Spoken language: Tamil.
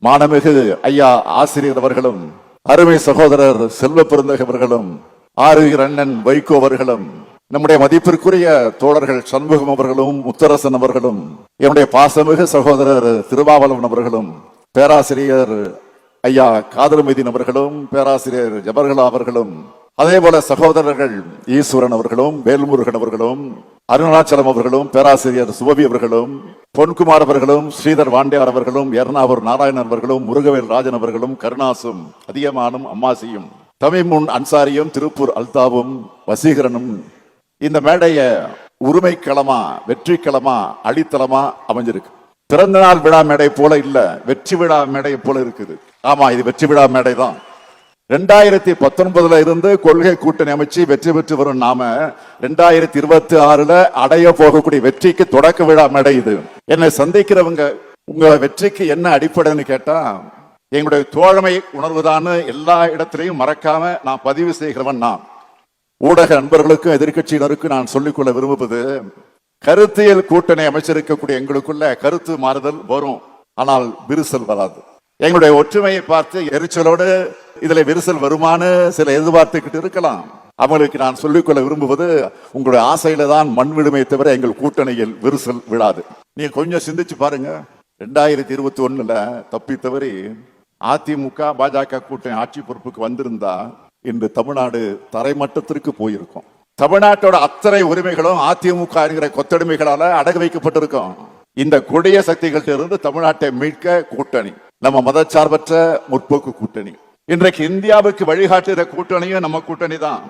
மானமிகு ஐயா ஆசிரியர் அவர்களும், அருமை சகோதரர் செல்வ பெருந்தகை அவர்களும், ஆருயிர் அண்ணன் வைகோ அவர்களும், நம்முடைய மதிப்பிற்குரிய தோழர்கள் சண்முகம் அவர்களும், முத்தரசன் அவர்களும், என்னுடைய பாசமிகு சகோதரர் திருமாவளவன் அவர்களும், பேராசிரியர் ஐயா காதர்மீதீன் அவர்களும், பேராசிரியர் ஜபர்கலா அவர்களும், அதே போல சகோதரர்கள் ஈஸ்வரன் அவர்களும், வேல்முருகன் அவர்களும், அருணாச்சலம் அவர்களும், பேராசிரியர் சுபவி அவர்களும், பொன்குமார் அவர்களும், ஸ்ரீதர் வாண்டியார் அவர்களும், எர்ணாவூர் நாராயணன் அவர்களும், முருகவேல் ராஜன் அவர்களும், கருணாசும், அதியமானும், அம்மாசியும், தமிமுன் அன்சாரியும், திருப்பூர் அல்தாவும், வசீகரனும் இந்த மேடைய உரிமை களமா, வெற்றி களமா, அடித்தளமா அமைஞ்சிருக்கு. பிறந்த நாள் விழா மேடை போல இல்ல, வெற்றி விழா மேடை போல இருக்குது. ஆமா, இது வெற்றி விழா மேடை தான். 2019 இருந்து கொள்கை கூட்டணி அமைச்சு வெற்றி பெற்று வரும் நாம 2026 அடைய போகக்கூடிய வெற்றிக்கு தொடக்க விழா மேடை இது. என்னை சந்திக்கிறவங்க உங்க வெற்றிக்கு என்ன அடிப்படைன்னு கேட்டா, எங்களுடைய தோழமை உணர்வுதான் எல்லா இடத்திலையும் மறக்காம நான் பதிவு செய்கிறவன். நான் ஊடக நண்பர்களுக்கும் எதிர்கட்சியினருக்கும் நான் சொல்லிக்கொள்ள விரும்புவது, கருத்தியல் கூட்டணி அமைச்சிருக்கக்கூடிய எங்களுக்குள்ள கருத்து மாறுதல் வரும், ஆனால் விரிசல் வராது. எங்களுடைய ஒற்றுமையை பார்த்து எரிச்சலோடு இதுல விரிசல் வருமானு சில எதிர்பார்த்துக்கிட்டு இருக்கலாம். அவங்களுக்கு நான் சொல்லிக்கொள்ள விரும்புவது, உங்களுடைய ஆசையில தான் மண் விடுமே தவிர எங்கள் கூட்டணியில் விரிசல் விழாது. நீங்க கொஞ்சம் சிந்திச்சு பாருங்க. 2021 தப்பி தவறி அதிமுக பாஜக கூட்டணி ஆட்சி பொறுப்புக்கு வந்திருந்தா இன்று தமிழ்நாடு தரைமட்டத்திற்கு போயிருக்கும். தமிழ்நாட்டோட அத்தனை உரிமைகளும் அதிமுக என்கிற கொத்தடிமைகளால அடகு வைக்கப்பட்டிருக்கும். இந்த கொடிய சக்திகள்ட்ட இருந்து தமிழ்நாட்டை மீட்க கூட்டணி, நம்ம மதச்சார்பற்ற முற்போக்கு கூட்டணி, இன்றைக்கு இந்தியாவுக்கு வழிகாட்டுகிற கூட்டணியும் நம்ம கூட்டணி தான்.